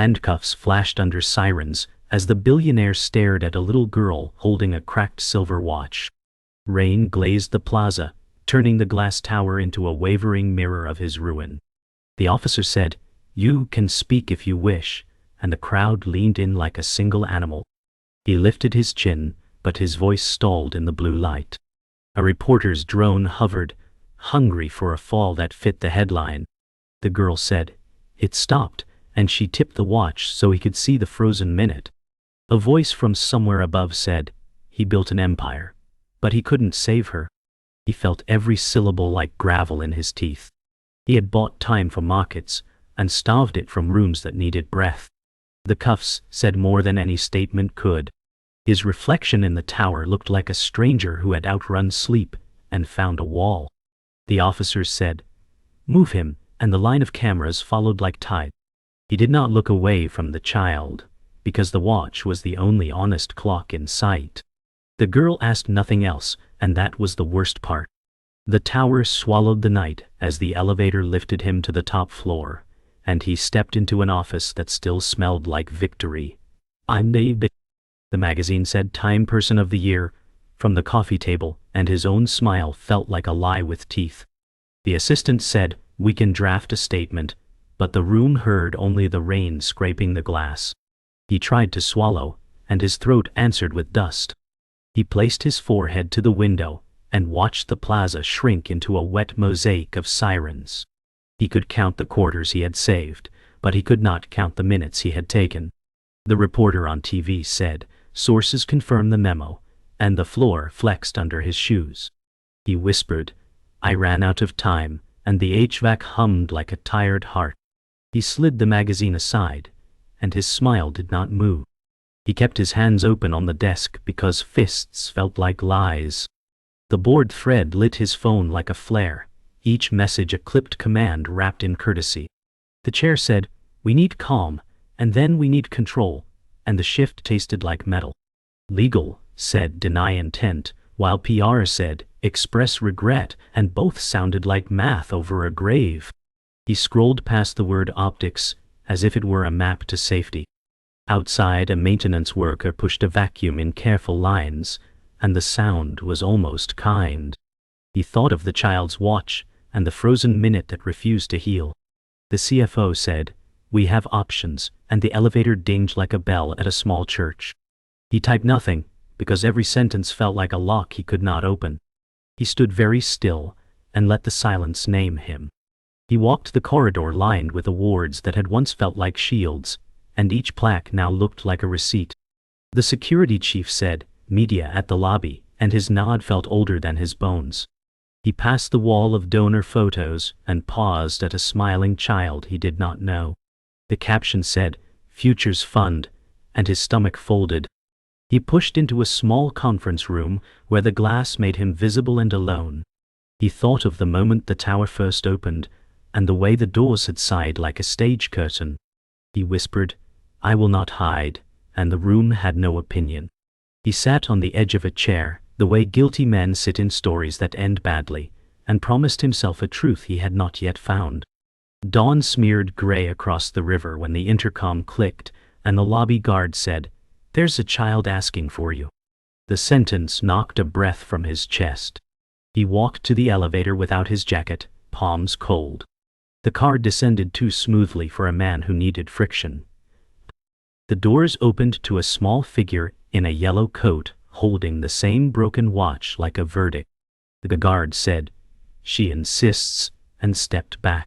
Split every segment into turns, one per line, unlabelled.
Handcuffs flashed under sirens as the billionaire stared at a little girl holding a cracked silver watch. Rain glazed the plaza, turning the glass tower into a wavering mirror of his ruin. The officer said, "You can speak if you wish," and the crowd leaned in like a single animal. He lifted his chin, but his voice stalled in the blue light. A reporter's drone hovered, hungry for a fall that fit the headline. The girl said, "It stopped," and she tipped the watch so he could see the frozen minute. A voice from somewhere above said, "He built an empire, but he couldn't save her." He felt every syllable like gravel in his teeth. He had bought time for markets and starved it from rooms that needed breath. The cuffs said more than any statement could. His reflection in the tower looked like a stranger who had outrun sleep and found a wall. The officers said, "Move him," and the line of cameras followed like tide. He did not look away from the child, because the watch was the only honest clock in sight. The girl asked nothing else, and that was the worst part. The tower swallowed the night as the elevator lifted him to the top floor, and he stepped into an office that still smelled like victory. "I'm the magazine said Time Person of the Year from the coffee table, and his own smile felt like a lie with teeth. The assistant said, "We can draft a statement," but the room heard only the rain scraping the glass. He tried to swallow, and his throat answered with dust. He placed his forehead to the window and watched the plaza shrink into a wet mosaic of sirens. He could count the quarters he had saved, but he could not count the minutes he had taken. The reporter on TV said, "Sources confirm the memo," and the floor flexed under his shoes. He whispered, "I ran out of time," and the HVAC hummed like a tired heart. He slid the magazine aside, and his smile did not move. He kept his hands open on the desk because fists felt like lies. The board thread lit his phone like a flare, each message a clipped command wrapped in courtesy. The chair said, "We need calm, and then we need control," and the shift tasted like metal. Legal said, "Deny intent," while PR said, "Express regret," and both sounded like math over a grave. He scrolled past the word optics as if it were a map to safety. Outside, a maintenance worker pushed a vacuum in careful lines, and the sound was almost kind. He thought of the child's watch and the frozen minute that refused to heal. The CFO said, "We have options," and the elevator dinged like a bell at a small church. He typed nothing, because every sentence felt like a lock he could not open. He stood very still and let the silence name him. He walked the corridor lined with awards that had once felt like shields, and each plaque now looked like a receipt. The security chief said, "Media at the lobby," and his nod felt older than his bones. He passed the wall of donor photos and paused at a smiling child he did not know. The caption said, "Futures Fund," and his stomach folded. He pushed into a small conference room where the glass made him visible and alone. He thought of the moment the tower first opened, and the way the doors had sighed like a stage curtain. He whispered, "I will not hide," and the room had no opinion. He sat on the edge of a chair, the way guilty men sit in stories that end badly, and promised himself a truth he had not yet found. Dawn smeared gray across the river when the intercom clicked, and the lobby guard said, "There's a child asking for you." The sentence knocked a breath from his chest. He walked to the elevator without his jacket, palms cold. The car descended too smoothly for a man who needed friction. The doors opened to a small figure in a yellow coat, holding the same broken watch like a verdict. The guard said, "She insists," and stepped back.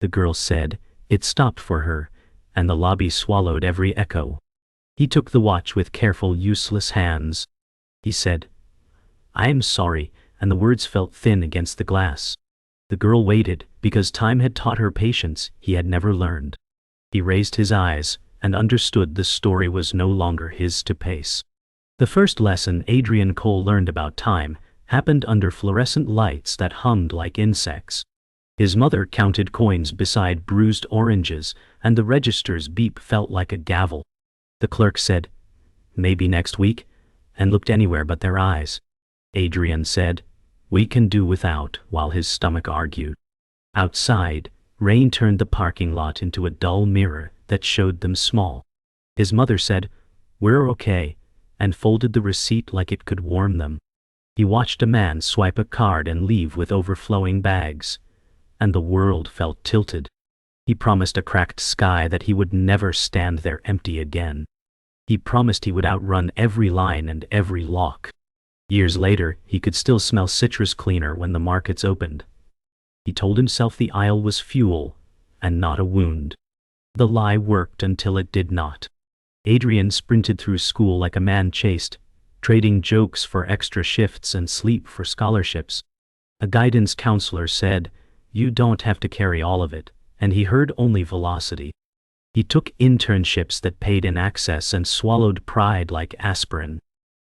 The girl said, "It stopped for her," and the lobby swallowed every echo. He took the watch with careful, useless hands. He said, "I am sorry," and the words felt thin against the glass. The girl waited, because time had taught her patience he had never learned. He raised his eyes and understood the story was no longer his to pace. The first lesson Adrian Cole learned about time happened under fluorescent lights that hummed like insects. His mother counted coins beside bruised oranges, and the register's beep felt like a gavel. The clerk said, "Maybe next week," and looked anywhere but their eyes. Adrian said, "We can do without," while his stomach argued. Outside, Rain turned the parking lot into a dull mirror that showed them small. His mother said, "We're okay," and folded the receipt like it could warm them. He watched a man swipe a card and leave with overflowing bags, and the world felt tilted. He promised a cracked sky that he would never stand there empty again. He promised he would outrun every line and every lock. Years later, he could still smell citrus cleaner when the markets opened. He told himself the aisle was fuel, and not a wound. The lie worked until it did not. Adrian sprinted through school like a man chased, trading jokes for extra shifts and sleep for scholarships. A guidance counselor said, "You don't have to carry all of it," and he heard only velocity. He took internships that paid in access and swallowed pride like aspirin.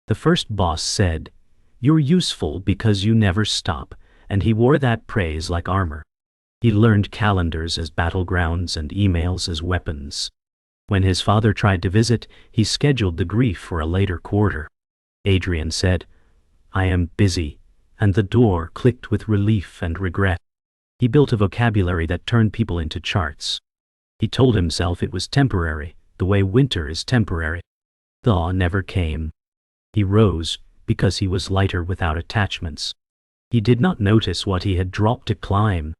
The first boss said, "You're useful because you never stop," and he wore that praise like armor. He learned calendars as battlegrounds and emails as weapons. When his father tried to visit, he scheduled the grief for a later quarter. Adrian said, "I am busy," and the door clicked with relief and regret. He built a vocabulary that turned people into charts. He told himself it was temporary, the way winter is temporary. Thaw never came. He rose because he was lighter without attachments. He did not notice what he had dropped to climb.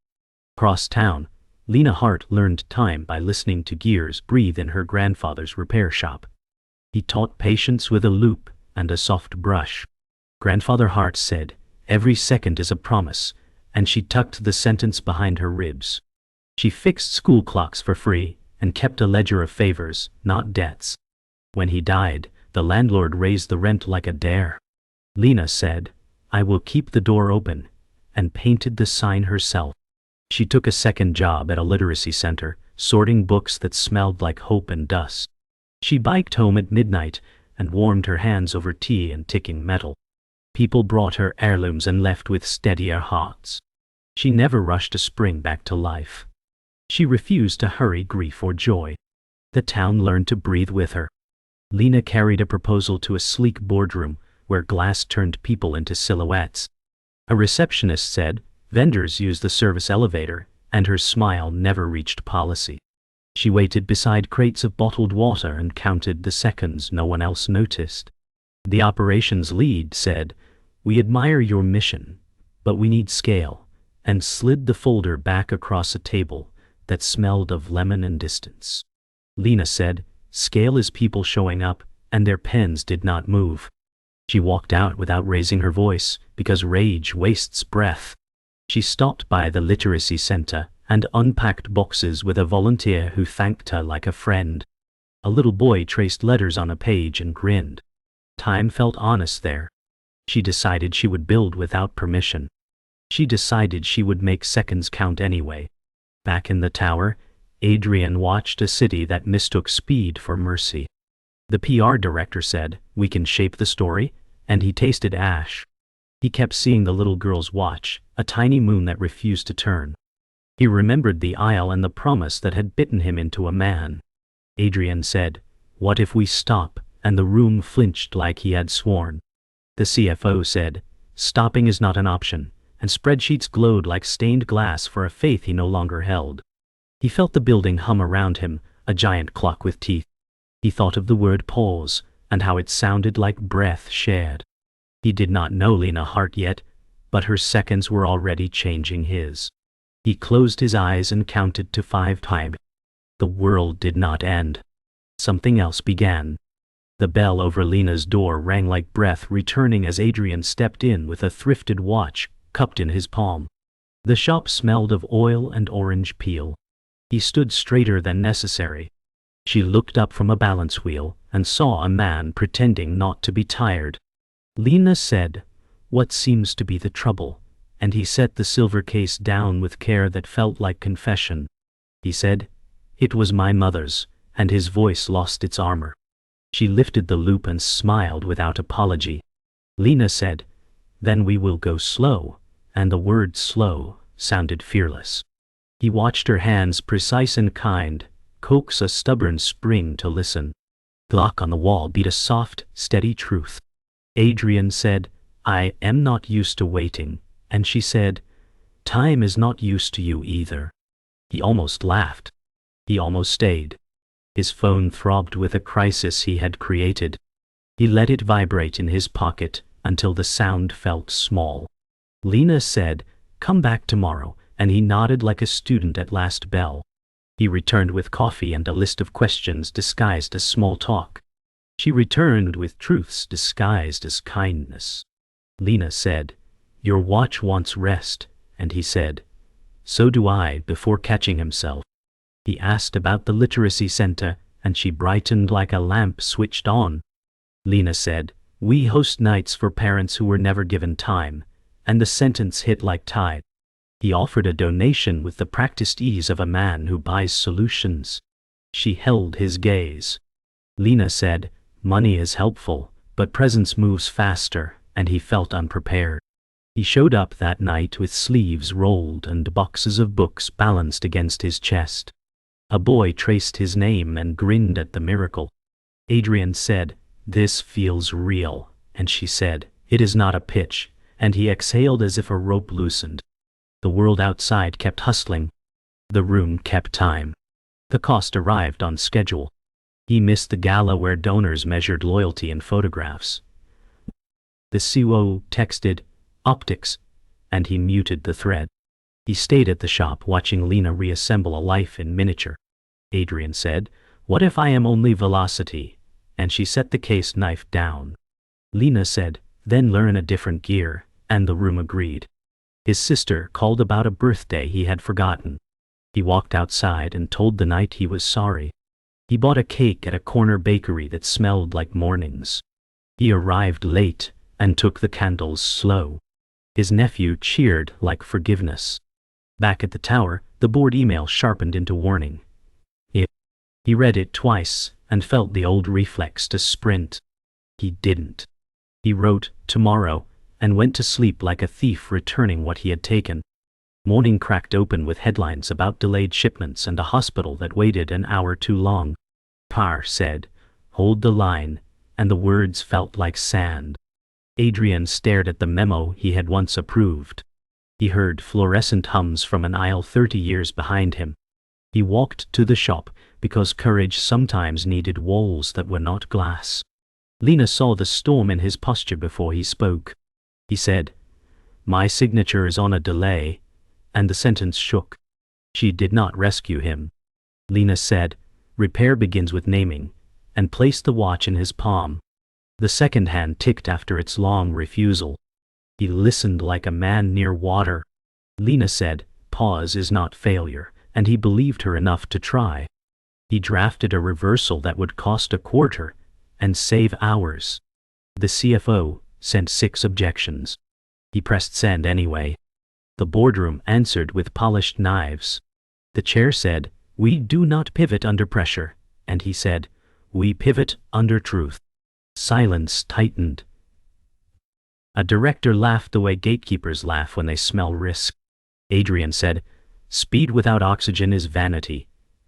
Across town, Lena Hart learned time by listening to gears breathe in her grandfather's repair shop. He taught patience with a loop and a soft brush. Grandfather Hart said, "Every second is a promise," and she tucked the sentence behind her ribs. She fixed school clocks for free and kept a ledger of favors, not debts. When he died, the landlord raised the rent like a dare. Lena said, "I will keep the door open," and painted the sign herself. She took a second job at a literacy center, sorting books that smelled like hope and dust. She biked home at midnight and warmed her hands over tea and ticking metal. People brought her heirlooms and left with steadier hearts. She never rushed to spring back to life. She refused to hurry grief or joy. The town learned to breathe with her. Lena carried a proposal to a sleek boardroom where glass turned people into silhouettes. A receptionist said, "Vendors use the service elevator," and her smile never reached policy. She waited beside crates of bottled water and counted the seconds no one else noticed. The operations lead said, "We admire your mission, but we need scale," and slid the folder back across a table that smelled of lemon and distance. Lena said, "Scale is people showing up," and their pens did not move. She walked out without raising her voice, because rage wastes breath. She stopped by the literacy center and unpacked boxes with a volunteer who thanked her like a friend. A little boy traced letters on a page and grinned. Time felt honest there. She decided she would build without permission. She decided she would make seconds count anyway. Back in the tower, Adrian watched a city that mistook speed for mercy. The PR director said, "We can shape the story," and he tasted ash. He kept seeing the little girl's watch, a tiny moon that refused to turn. He remembered the aisle and the promise that had bitten him into a man. Adrian said, "What if we stop?" and the room flinched like he had sworn. The CFO said, "Stopping is not an option," and spreadsheets glowed like stained glass for a faith he no longer held. He felt the building hum around him, a giant clock with teeth. He thought of the word pause, and how it sounded like breath shared. He did not know Lena Hart yet, but her seconds were already changing his. He closed his eyes and counted to 5 times. The world did not end. Something else began. The bell over Lena's door rang like breath returning as Adrian stepped in with a thrifted watch cupped in his palm. The shop smelled of oil and orange peel. He stood straighter than necessary. She looked up from a balance wheel and saw a man pretending not to be tired. Lena said, "What seems to be the trouble?" and he set the silver case down with care that felt like confession. He said, "It was my mother's," and his voice lost its armor. She lifted the loop and smiled without apology. Lena said, "Then we will go slow," and the word slow sounded fearless. He watched her hands, precise and kind, coax a stubborn spring to listen. The clock on the wall beat a soft, steady truth. Adrian said, "I am not used to waiting," and she said, "Time is not used to you either." He almost laughed. He almost stayed. His phone throbbed with a crisis he had created. He let it vibrate in his pocket until the sound felt small. Lena said, "Come back tomorrow," and he nodded like a student at last bell. He returned with coffee and a list of questions disguised as small talk. She returned with truths disguised as kindness. Lena said, "Your watch wants rest," and he said, "So do I," before catching himself. He asked about the literacy center, and she brightened like a lamp switched on. Lena said, "We host nights for parents who were never given time," and the sentence hit like tide. He offered a donation with the practiced ease of a man who buys solutions. She held his gaze. Lena said, "Money is helpful, but presence moves faster," and he felt unprepared. He showed up that night with sleeves rolled and boxes of books balanced against his chest. A boy traced his name and grinned at the miracle. Adrian said, "This feels real," and she said, "It is not a pitch," and he exhaled as if a rope loosened. The world outside kept hustling. The room kept time. The cost arrived on schedule. He missed the gala where donors measured loyalty in photographs. The COO texted, "Optics," and he muted the thread. He stayed at the shop watching Lena reassemble a life in miniature. Adrian said, "What if I am only velocity?" And she set the case knife down. Lena said, "Then learn a different gear," and the room agreed. His sister called about a birthday he had forgotten. He walked outside and told the night he was sorry. He bought a cake at a corner bakery that smelled like mornings. He arrived late and took the candles slow. His nephew cheered like forgiveness. Back at the tower, the board email sharpened into warning. He read it twice and felt the old reflex to sprint. He didn't. He wrote, "Tomorrow," and went to sleep like a thief returning what he had taken. Morning cracked open with headlines about delayed shipments and a hospital that waited an hour too long. Heir said, "Hold the line," and the words felt like sand. Adrian stared at the memo he had once approved. He heard fluorescent hums from an aisle 30 years behind him. He walked to the shop because courage sometimes needed walls that were not glass. Lena saw the storm in his posture before he spoke. He said, "My signature is on a delay," and the sentence shook. She did not rescue him. Lena said, "Repair begins with naming," and placed the watch in his palm. The second hand ticked after its long refusal. He listened like a man near water. Lena said, "Pause is not failure," and he believed her enough to try. He drafted a reversal that would cost a quarter and save hours. The CFO sent 6 objections. He pressed send anyway. The boardroom answered with polished knives. The chair said, "We do not pivot under pressure," and he said, "We pivot under truth." Silence tightened. A director laughed the way gatekeepers laugh when they smell risk. Adrian said, "Speed without oxygen is vanity,"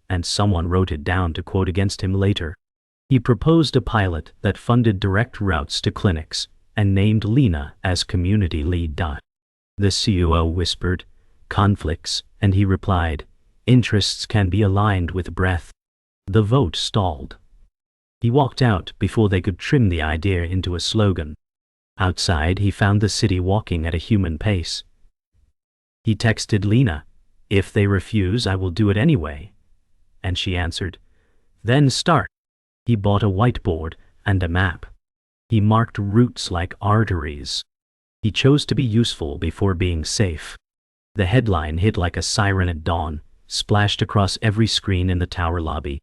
and someone wrote it down to quote against him later. He proposed a pilot that funded direct routes to clinics and named Lena as community lead. The COO whispered, "Conflicts," and he replied, "Interests can be aligned with breath." The vote stalled. He walked out before they could trim the idea into a slogan. Outside, he found the city walking at a human pace. He texted Lena, "If they refuse, I will do it anyway." And she answered, "Then start." He bought a whiteboard and a map. He marked routes like arteries. He chose to be useful before being safe. The headline hit like a siren at dawn, splashed across every screen in the tower lobby.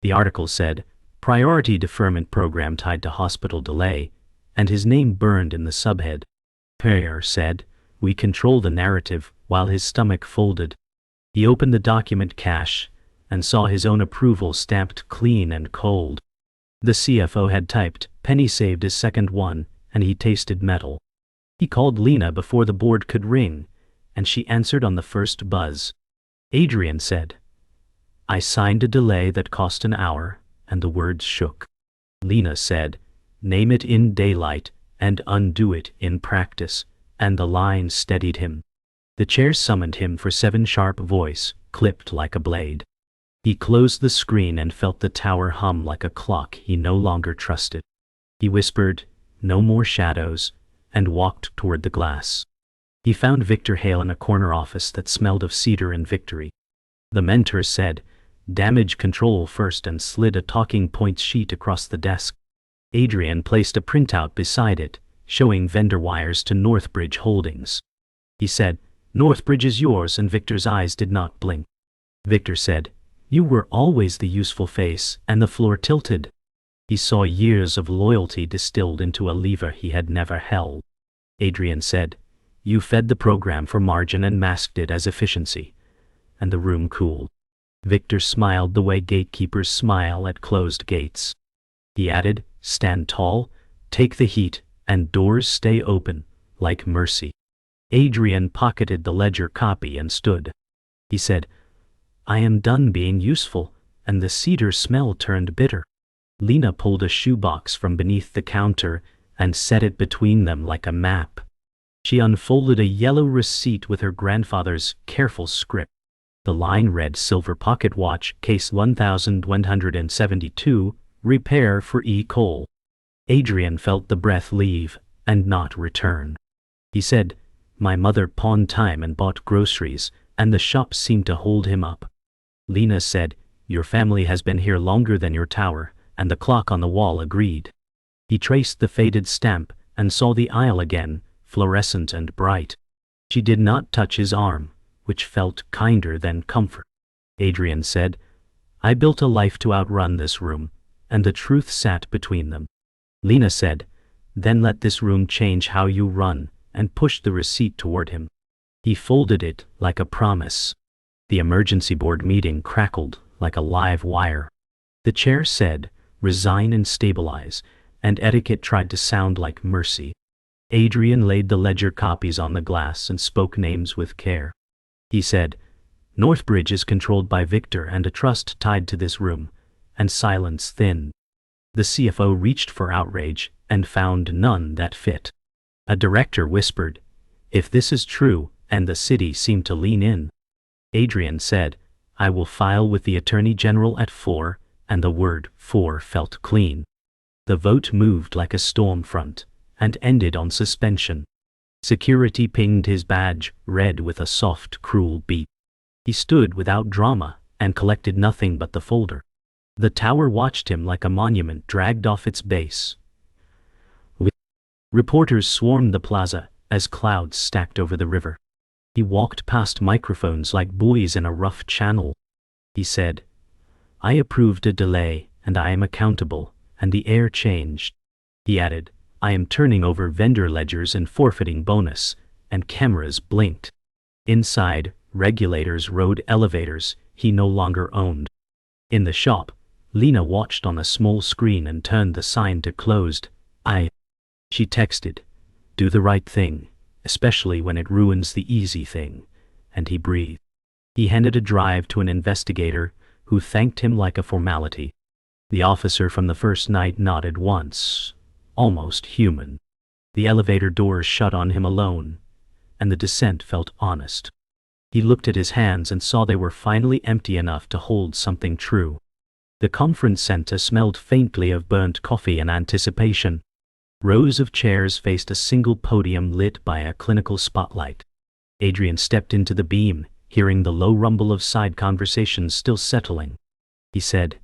The article said, "Priority Deferment Program Tied to Hospital Delay," and his name burned in the subhead. Heir said, "We control the narrative," while his stomach folded. He opened the document cache and saw his own approval stamped clean and cold. The CFO had typed, "Penny saved his second one," and he tasted metal. He called Lena before the board could ring, and she answered on the first buzz. Adrian said, "I signed a delay that cost an hour," and the words shook. Lena said, "Name it in daylight and undo it in practice," and the line steadied him. The chair summoned him for 7 sharp voice, clipped like a blade. He closed the screen and felt the tower hum like a clock he no longer trusted. He whispered, "No more shadows," and walked toward the glass. He found Victor Hale in a corner office that smelled of cedar and victory. The mentor said, "Damage control first," and slid a talking points sheet across the desk. Adrian placed a printout beside it, showing vendor wires to Northbridge Holdings. He said, "Northbridge is yours," and Victor's eyes did not blink. Victor said, "You were always the useful face," and the floor tilted. He saw years of loyalty distilled into a lever he had never held. Adrian said, "You fed the program for margin and masked it as efficiency." And the room cooled. Victor smiled the way gatekeepers smile at closed gates. He added, "Stand tall, take the heat, and doors stay open, like mercy." Adrian pocketed the ledger copy and stood. He said, "I am done being useful," and the cedar smell turned bitter. Lena pulled a shoebox from beneath the counter and set it between them like a map. She unfolded a yellow receipt with her grandfather's careful script. The line read, "Silver pocket watch, case 1172, repair for E. Cole." Adrian felt the breath leave and not return. He said, "My mother pawned time and bought groceries, and the shop seemed to hold him up." Lena said, "Your family has been here longer than your tower," and the clock on the wall agreed. He traced the faded stamp and saw the aisle again, fluorescent and bright. She did not touch his arm, which felt kinder than comfort. Adrian said, "I built a life to outrun this room," and the truth sat between them. Lena said, "Then let this room change how you run," and pushed the receipt toward him. He folded it like a promise. The emergency board meeting crackled like a live wire. The chair said, "Resign and stabilize," and etiquette tried to sound like mercy. Adrian laid the ledger copies on the glass and spoke names with care. He said, "Northbridge is controlled by Victor and a trust tied to this room," and silence thinned. The CFO reached for outrage and found none that fit. A director whispered, "If this is true," and the city seemed to lean in. Adrian said, "I will file with the Attorney General at 4, and the word 4 felt clean. The vote moved like a storm front and ended on suspension. Security pinged his badge, red with a soft, cruel beat. He stood without drama and collected nothing but the folder. The tower watched him like a monument dragged off its base. Reporters swarmed the plaza as clouds stacked over the river. He walked past microphones like buoys in a rough channel. He said, "I approved a delay, and I am accountable," and the air changed. He added, "I am turning over vendor ledgers and forfeiting bonus," and cameras blinked. Inside, regulators rode elevators he no longer owned. In the shop, Lena watched on a small screen and turned the sign to closed. She texted, "Do the right thing, especially when it ruins the easy thing," and he breathed. He handed a drive to an investigator who thanked him like a formality. The officer from the first night nodded once, almost human. The elevator doors shut on him alone, and the descent felt honest. He looked at his hands and saw they were finally empty enough to hold something true. The conference center smelled faintly of burnt coffee and anticipation. Rows of chairs faced a single podium lit by a clinical spotlight. Adrian stepped into the beam, hearing the low rumble of side conversations still settling. He said,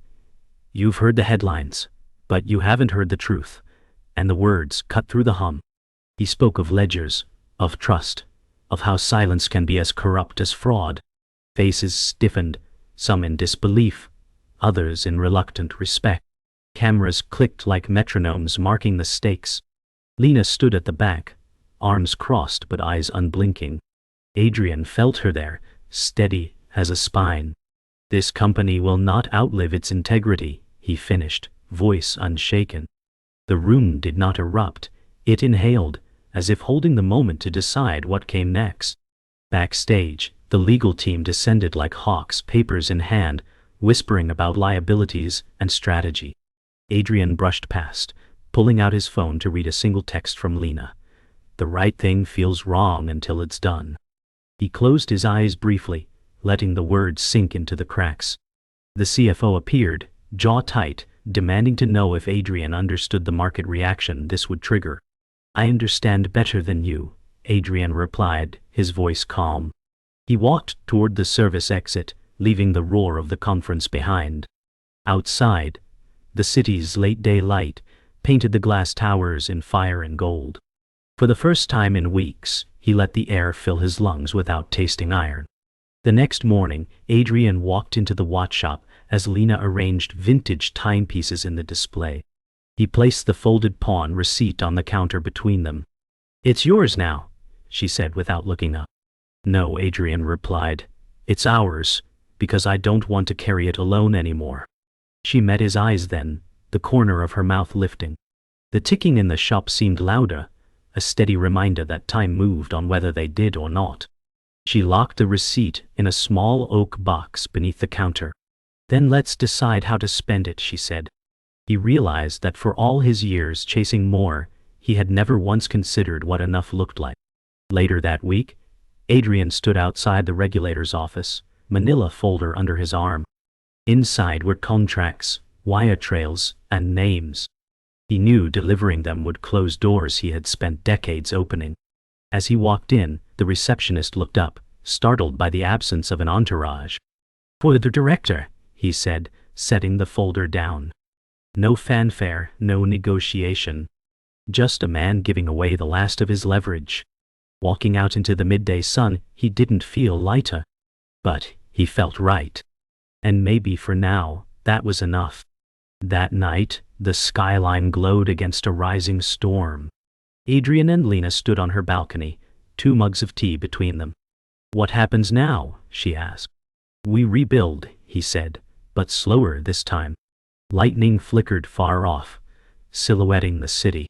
"You've heard the headlines, but you haven't heard the truth," and the words cut through the hum. He spoke of ledgers, of trust, of how silence can be as corrupt as fraud. Faces stiffened, some in disbelief, others in reluctant respect. Cameras clicked like metronomes marking the stakes. Lena stood at the back, arms crossed but eyes unblinking. Adrian felt her there, steady as a spine. "This company will not outlive its integrity," he finished, voice unshaken. The room did not erupt, it inhaled, as if holding the moment to decide what came next. Backstage, the legal team descended like hawks, papers in hand, whispering about liabilities and strategy. Adrian brushed past, pulling out his phone to read a single text from Lena. "The right thing feels wrong until it's done." He closed his eyes briefly, letting the words sink into the cracks. The CFO appeared, jaw tight, demanding to know if Adrian understood the market reaction this would trigger. "I understand better than you," Adrian replied, his voice calm. He walked toward the service exit, leaving the roar of the conference behind. Outside, the city's late daylight painted the glass towers in fire and gold. For the first time in weeks, he let the air fill his lungs without tasting iron. The next morning, Adrian walked into the watch shop as Lena arranged vintage timepieces in the display. He placed the folded pawn receipt on the counter between them. "It's yours now," she said without looking up. "No," Adrian replied. "It's ours, because I don't want to carry it alone anymore." She met his eyes then, the corner of her mouth lifting. The ticking in the shop seemed louder, a steady reminder that time moved on whether they did or not. She locked the receipt in a small oak box beneath the counter. "Then let's decide how to spend it," she said. He realized that for all his years chasing more, he had never once considered what enough looked like. Later that week, Adrian stood outside the regulator's office, manila folder under his arm. Inside were contracts, wire trails, and names. He knew delivering them would close doors he had spent decades opening. As he walked in, the receptionist looked up, startled by the absence of an entourage. "For the director," he said, setting the folder down. No fanfare, no negotiation. Just a man giving away the last of his leverage. Walking out into the midday sun, he didn't feel lighter. But he felt right. And maybe for now, that was enough. That night, the skyline glowed against a rising storm. Adrian and Lena stood on her balcony, 2 mugs of tea between them. "What happens now?" she asked. "We rebuild," he said, but slower this time. Lightning flickered far off, silhouetting the city.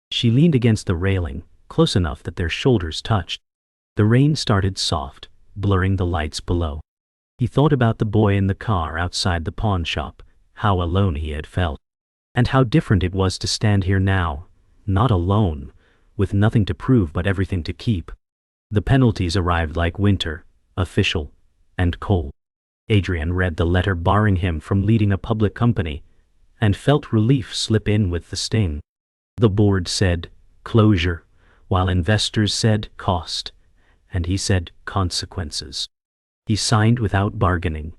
She leaned against the railing, close enough that their shoulders touched. The rain started soft, blurring the lights below. He thought about the boy in the car outside the pawn shop, how alone he had felt. And how different it was to stand here now, not alone, with nothing to prove but everything to keep. The penalties arrived like winter, official, and cold. Adrian read the letter barring him from leading a public company, and felt relief slip in with the sting. The board said, closure, while investors said, cost, and he said, consequences. He signed without bargaining,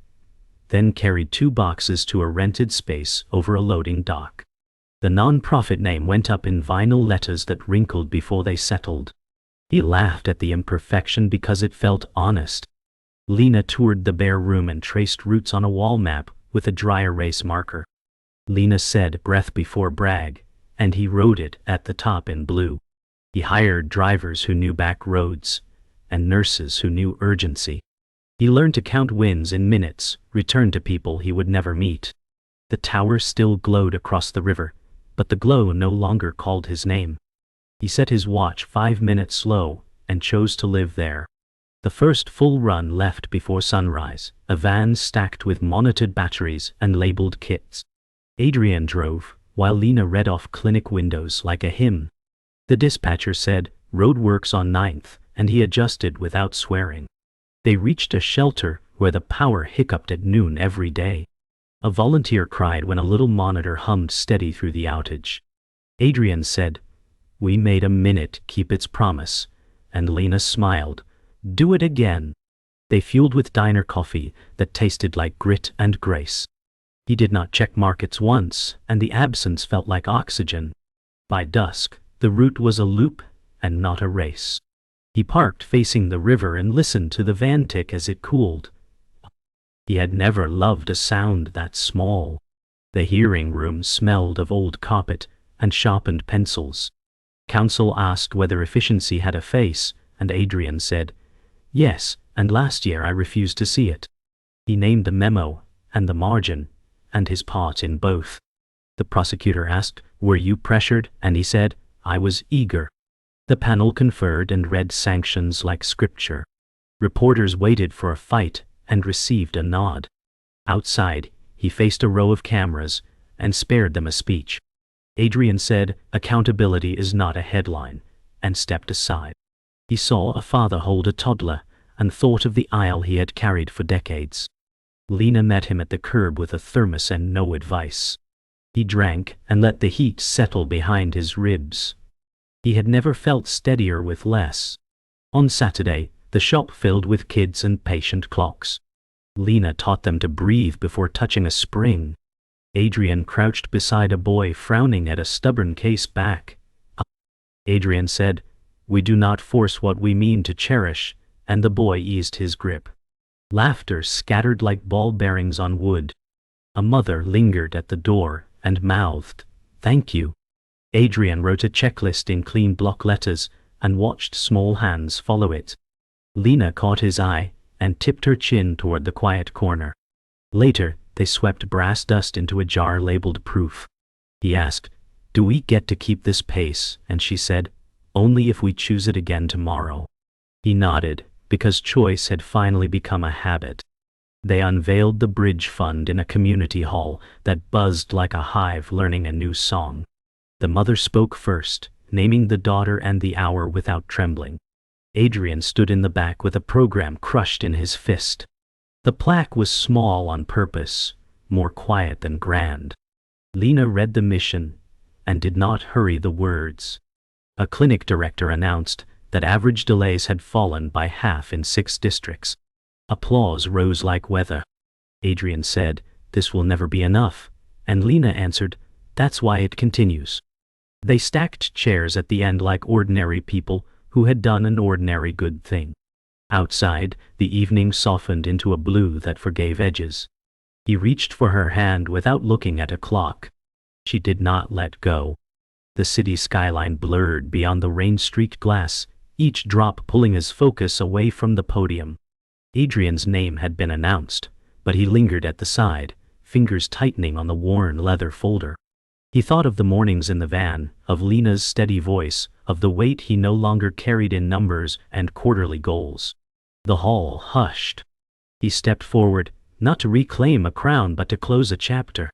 then carried 2 boxes to a rented space over a loading dock. The non-profit name went up in vinyl letters that wrinkled before they settled. He laughed at the imperfection because it felt honest. Lena toured the bare room and traced routes on a wall map with a dry erase marker. Lena said breath before brag, and he wrote it at the top in blue. He hired drivers who knew back roads, and nurses who knew urgency. He learned to count wins in minutes, return to people he would never meet. The tower still glowed across the river, but the glow no longer called his name. He set his watch 5 minutes slow, and chose to live there. The first full run left before sunrise, a van stacked with monitored batteries and labeled kits. Adrian drove, while Lena read off clinic windows like a hymn. The dispatcher said, "Roadworks on 9th," and he adjusted without swearing. They reached a shelter where the power hiccuped at noon every day. A volunteer cried when a little monitor hummed steady through the outage. Adrian said, "We made a minute keep its promise," and Lena smiled, "Do it again." They fueled with diner coffee that tasted like grit and grace. He did not check markets once, and the absence felt like oxygen. By dusk, the route was a loop and not a race. He parked facing the river and listened to the van tick as it cooled. He had never loved a sound that small. The hearing room smelled of old carpet and sharpened pencils. Counsel asked whether efficiency had a face, and Adrian said, "Yes, and last year I refused to see it." He named the memo, and the margin, and his part in both. The prosecutor asked, "Were you pressured?" and he said, "I was eager." The panel conferred and read sanctions like scripture. Reporters waited for a fight and received a nod. Outside, he faced a row of cameras and spared them a speech. Adrian said, "Accountability is not a headline," and stepped aside. He saw a father hold a toddler, and thought of the aisle he had carried for decades. Lena met him at the curb with a thermos and no advice. He drank and let the heat settle behind his ribs. He had never felt steadier with less. On Saturday, the shop filled with kids and patient clocks. Lena taught them to breathe before touching a spring. Adrian crouched beside a boy frowning at a stubborn case back. Adrian said, "We do not force what we mean to cherish," and the boy eased his grip. Laughter scattered like ball bearings on wood. A mother lingered at the door and mouthed, "Thank you." Adrian wrote a checklist in clean block letters and watched small hands follow it. Lena caught his eye and tipped her chin toward the quiet corner. Later, they swept brass dust into a jar labeled proof. He asked, "Do we get to keep this pace?" And she said, "Only if we choose it again tomorrow." He nodded, because choice had finally become a habit. They unveiled the bridge fund in a community hall that buzzed like a hive learning a new song. The mother spoke first, naming the daughter and the hour without trembling. Adrian stood in the back with a program crushed in his fist. The plaque was small on purpose, more quiet than grand. Lena read the mission and did not hurry the words. A clinic director announced that average delays had fallen by half in 6 districts. Applause rose like weather. Adrian said, "This will never be enough," and Lena answered, "That's why it continues." They stacked chairs at the end like ordinary people who had done an ordinary good thing. Outside, the evening softened into a blue that forgave edges. He reached for her hand without looking at a clock. She did not let go. The city skyline blurred beyond the rain-streaked glass, each drop pulling his focus away from the podium. Adrian's name had been announced, but he lingered at the side, fingers tightening on the worn leather folder. He thought of the mornings in the van, of Lena's steady voice, of the weight he no longer carried in numbers and quarterly goals. The hall hushed. He stepped forward, not to reclaim a crown but to close a chapter.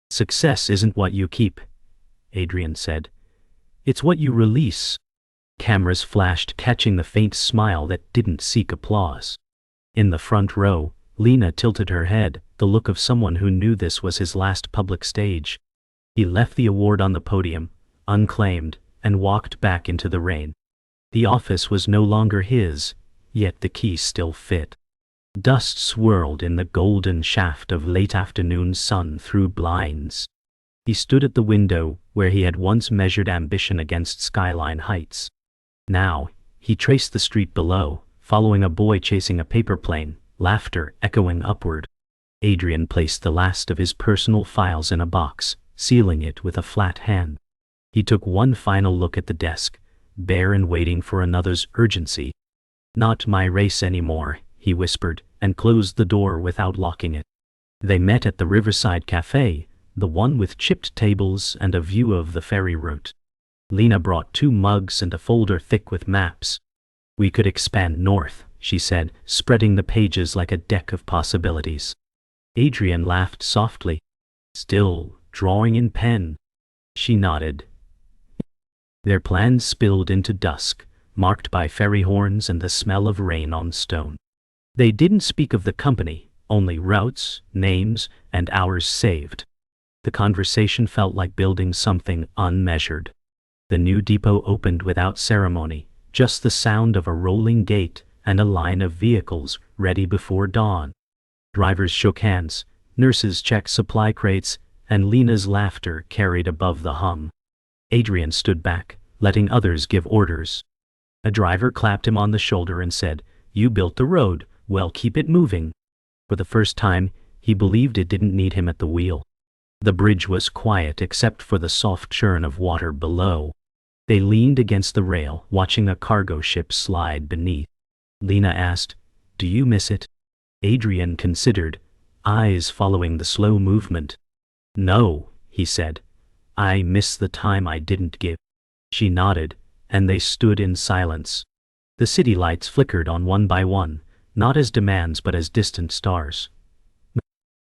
"Success isn't what you keep," Adrian said. "It's what you release." Cameras flashed, catching the faint smile that didn't seek applause. In the front row, Lena tilted her head, the look of someone who knew this was his last public stage. He left the award on the podium, unclaimed, and walked back into the rain. The office was no longer his, yet the key still fit. Dust swirled in the golden shaft of late afternoon sun through blinds. He stood at the window where he had once measured ambition against skyline heights. Now, he traced the street below, following a boy chasing a paper plane, laughter echoing upward. Adrian placed the last of his personal files in a box, sealing it with a flat hand. He took one final look at the desk, bare and waiting for another's urgency. "Not my race anymore," he whispered, and closed the door without locking it. They met at the Riverside Cafe, the one with chipped tables and a view of the ferry route. Lena brought 2 mugs and a folder thick with maps. "We could expand north," she said, spreading the pages like a deck of possibilities. Adrian laughed softly. "Still drawing in pen?" She nodded. Their plans spilled into dusk, marked by ferry horns and the smell of rain on stone. They didn't speak of the company, only routes, names, and hours saved. The conversation felt like building something unmeasured. The new depot opened without ceremony, just the sound of a rolling gate and a line of vehicles ready before dawn. Drivers shook hands, nurses checked supply crates, and Lena's laughter carried above the hum. Adrian stood back, letting others give orders. A driver clapped him on the shoulder and said, "You built the road, well, keep it moving." For the first time, he believed it didn't need him at the wheel. The bridge was quiet except for the soft churn of water below. They leaned against the rail, watching a cargo ship slide beneath. Lena asked, "Do you miss it?" Adrian considered, eyes following the slow movement. "No," he said. "I miss the time I didn't give." She nodded, and they stood in silence. The city lights flickered on one by one, not as demands but as distant stars.